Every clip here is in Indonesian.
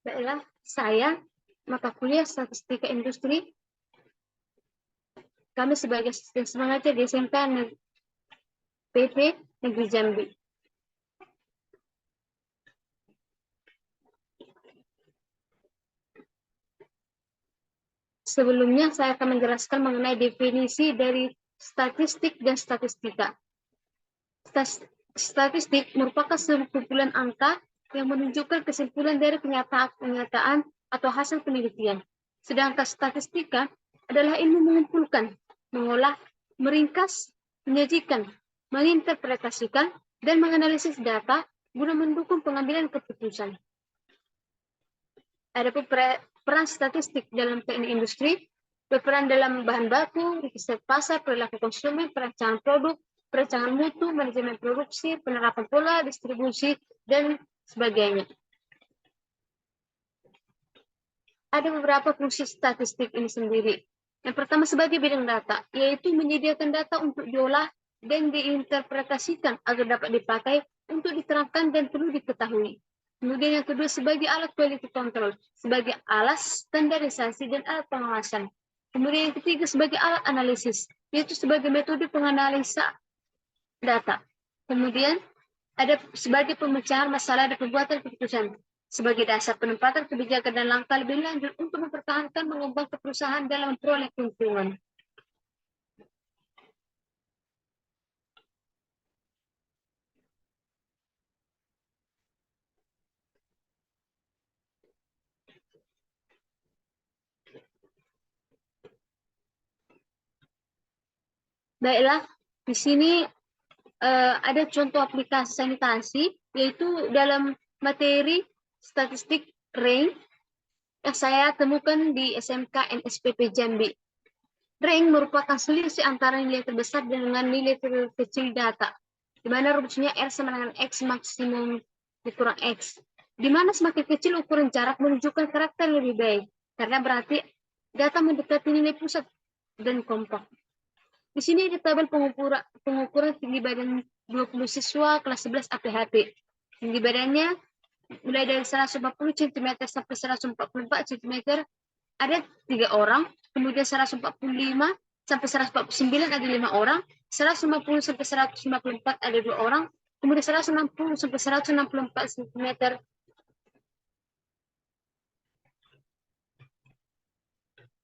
Baiklah, saya mata kuliah Statistika Industri. Kami sebagai asisten mengajar di SMK PP Negeri Jambi. Sebelumnya saya akan menjelaskan mengenai definisi dari statistik dan statistika. Statistik merupakan sekumpulan angka yang menunjukkan kesimpulan dari kenyataan atau hasil penelitian. Sedangkan statistika adalah ilmu mengumpulkan, mengolah, meringkas, menyajikan, menginterpretasikan, dan menganalisis data guna mendukung pengambilan keputusan. Ada peran statistik dalam teknik industri, berperan dalam bahan baku, riset pasar, perilaku konsumen, perancangan produk, perancangan mutu, manajemen produksi, penerapan pola, distribusi, dan sebagainya. Ada beberapa fungsi statistik ini sendiri. Yang pertama sebagai bidang data, yaitu menyediakan data untuk diolah dan diinterpretasikan agar dapat dipakai untuk diterangkan dan perlu diketahui. Kemudian yang kedua sebagai alat quality control, sebagai alat standarisasi dan alat pengawasan. Kemudian yang ketiga sebagai alat analisis, yaitu sebagai metode penganalisa data. Kemudian ada sebagai pemecahan masalah dan pembuatan keputusan, sebagai dasar penempatan kebijakan dan langkah lebih lanjut untuk mempertahankan mengembangkan perusahaan dalam memperoleh keuntungan. Baiklah, di sini ada contoh aplikasi sanitasi, yaitu dalam materi statistik rank yang saya temukan di SMK NSPP Jambi. Rank merupakan selisih antara nilai terbesar dengan nilai terkecil data, di mana rumusnya R sama dengan X maksimum dikurang X, di mana semakin kecil ukuran jarak menunjukkan karakter lebih baik, karena berarti data mendekati nilai pusat dan kompak. Di sini ada tabel pengukuran tinggi badan 20 siswa kelas 11 APHP. Tinggi badannya mulai dari 140 cm sampai 144 cm ada 3 orang, kemudian 145 sampai 149 ada 5 orang, 150 sampai 154 ada 2 orang, kemudian 160 sampai 164 cm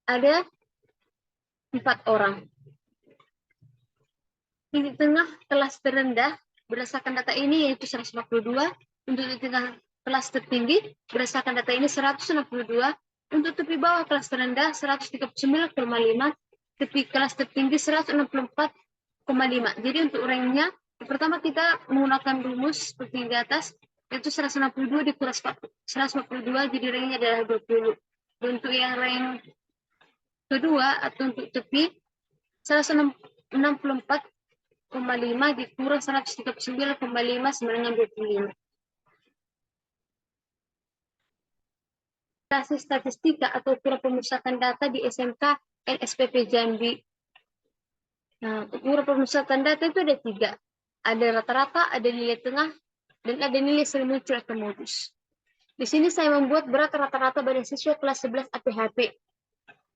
ada 4 orang. Di tengah kelas terendah berdasarkan data ini yaitu 142, untuk di tengah kelas tertinggi berdasarkan data ini 162, untuk tepi bawah kelas terendah 139,5, tepi kelas tertinggi 164,5. Jadi untuk ranknya, pertama kita menggunakan rumus seperti di atas, yaitu 162 dikurang 142, jadi ranknya adalah 20. Dan untuk yang rank kedua atau untuk tepi 164,5 dikurang 139,5 sama dengan 25. Statistika atau ukuran pemusatan data di SMK NSPP Jambi. Nah, ukuran pemusatan data itu ada 3. Ada rata-rata, ada nilai tengah, dan ada nilai sering muncul atau modus. Di sini saya membuat berat rata-rata badan siswa kelas 11 APHP,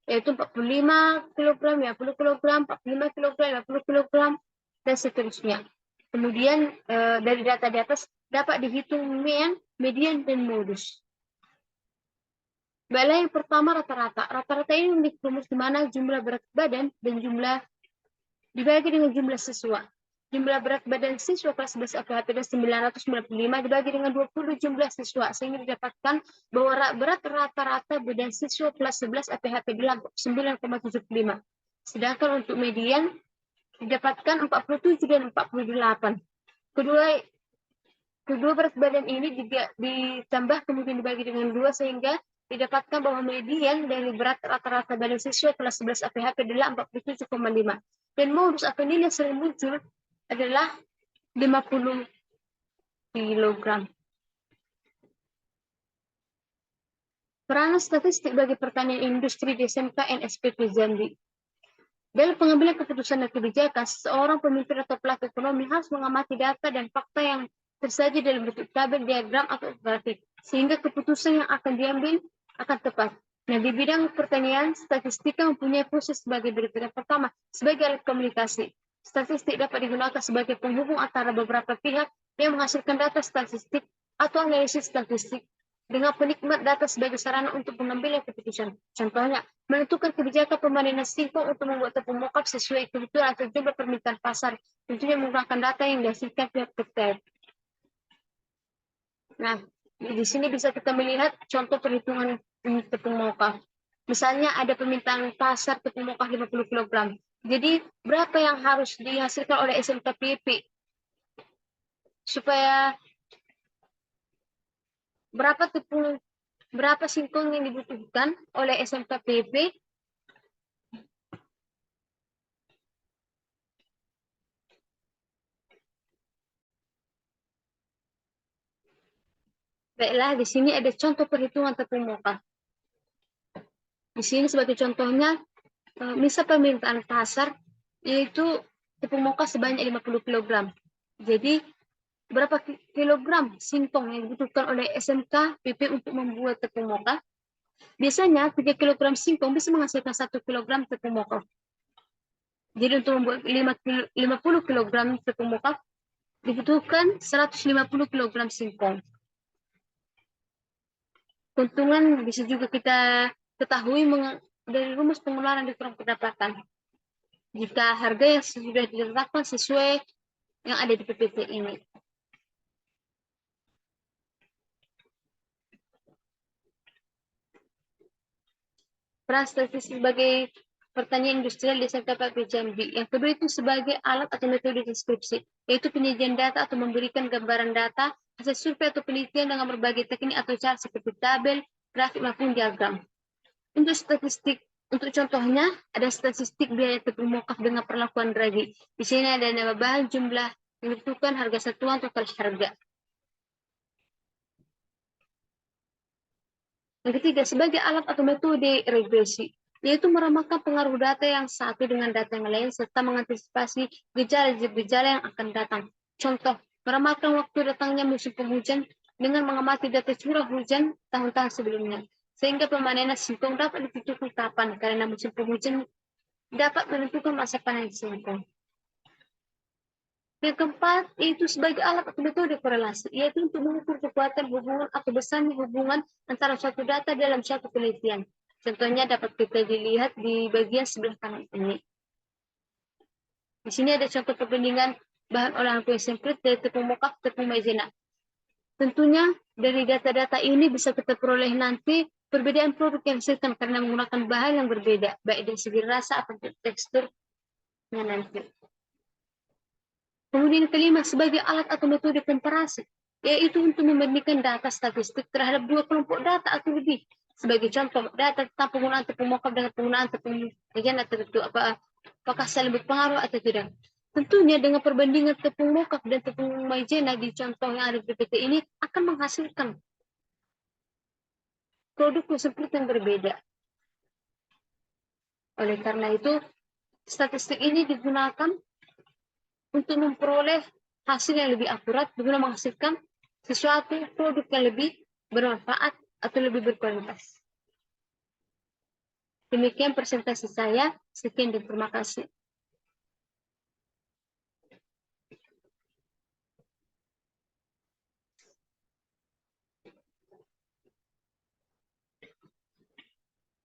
yaitu 45 kg, 50 kg, 45 kg, 50 kg, dan seterusnya. Kemudian dari data di atas dapat dihitung mean, median, dan modus. Baiklah, yang pertama rata-rata. Rata-rata ini memiliki rumus di mana jumlah berat badan dan jumlah dibagi dengan jumlah siswa. Jumlah berat badan siswa kelas 11 APHP dan 995 dibagi dengan 20 jumlah siswa, sehingga didapatkan bahwa berat rata-rata badan siswa kelas 11 APHP adalah 9,75. Sedangkan untuk median didapatkan 47 dan 48. Kedua berat badan ini juga ditambah kemudian dibagi dengan 2 sehingga didapatkan bahwa median dari berat rata-rata badan siswa kelas 11 APHP adalah 47,5. Dan modus atau nilai sering muncul adalah 50 kg. Peranan statistik bagi pertanian industri di SMK NSPP Jambi. Dalam pengambilan keputusan dan kebijakan, seorang pemimpin atau pelaku ekonomi harus mengamati data dan fakta yang tersaji dalam bentuk tabel, diagram, atau grafik, sehingga keputusan yang akan diambil akan tepat. Nah, di bidang pertanian, statistika mempunyai proses sebagai berikut. Yang pertama, sebagai alat komunikasi. Statistik dapat digunakan sebagai penghubung antara beberapa pihak yang menghasilkan data statistik atau analisis statistik dengan penikmat data sebagai sarana untuk mengambil keputusan. Contohnya, menentukan kebijakan pemanenan singkong untuk membuat tepung mokap sesuai kebutuhan atau jumlah permintaan pasar. Tentunya menggunakan data yang dihasilkan pihak terkait. Nah, di sini bisa kita melihat contoh perhitungan tepung mokap. Misalnya ada permintaan pasar tepung mokap 50 kg. Jadi berapa yang harus dihasilkan oleh SMKPP supaya berapa singkong yang dibutuhkan oleh SMKPP? Baiklah, di sini ada contoh perhitungan tepung mokap. Di sini sebagai contohnya, misal permintaan pasar yaitu tepung mokap sebanyak 50 kg. Jadi berapa kilogram singkong yang dibutuhkan oleh SMK PP untuk membuat tepung mokap? Biasanya 3 kg singkong bisa menghasilkan 1 kg tepung mokap. Jadi untuk membuat 50 kg tepung mokap dibutuhkan 150 kg singkong. Keuntungan bisa juga kita ketahui dari rumus pengeluaran dikurang pendapatan. Jika harga yang sudah ditetapkan sesuai yang ada di PPT ini. Peran statistik sebagai pertanian industrial di sektor Jambi. Yang kedua itu sebagai alat atau metode deskripsi, yaitu penyajian data atau memberikan gambaran data hasil survei atau penelitian dengan berbagai teknik atau cara seperti tabel, grafik maupun diagram. Untuk statistik, untuk contohnya ada statistik biaya tepung mokap dengan perlakuan Draghi. Di sini ada nama bahan, jumlah yang dibutuhkan, harga satuan, total harga. Yang ketiga, sebagai alat atau metode regresi, yaitu meramalkan pengaruh data yang satu dengan data yang lain serta mengantisipasi gejala-gejala yang akan datang. Contoh, meramalkan waktu datangnya musim penghujan dengan mengamati data curah hujan tahun-tahun sebelumnya, sehingga pemanenan singkong dapat ditentukan kapan, karena musim penghujan dapat menentukan masa panen singkong. Yang keempat, yaitu sebagai alat atau metode korelasi, yaitu untuk mengukur kekuatan hubungan atau besarnya hubungan antara suatu data dalam suatu penelitian. Contohnya dapat kita dilihat di bagian sebelah kanan ini. Di sini ada contoh perbandingan bahan olahan kue semprit dari tepung mokap, tepung maizena. Tentunya dari data-data ini bisa kita peroleh nanti perbedaan produk yang dihasilkan karena menggunakan bahan yang berbeda, baik dari segi rasa atau teksturnya nanti. Kemudian kelima, sebagai alat atau metode komparasi, yaitu untuk membandingkan data statistik terhadap dua kelompok data atau lebih. Sebagai contoh, data tentang penggunaan tepung mokap dengan penggunaan tepung maizena tertentu, apakah saling berpengaruh atau tidak. Tentunya dengan perbandingan tepung mokap dan tepung maizena di contoh yang ada di PPT ini akan menghasilkan produk seperti yang berbeda. Oleh karena itu, statistik ini digunakan untuk memperoleh hasil yang lebih akurat guna menghasilkan sesuatu produk yang lebih bermanfaat atau lebih berkualitas. Demikian presentasi saya. Sekian dan terima kasih.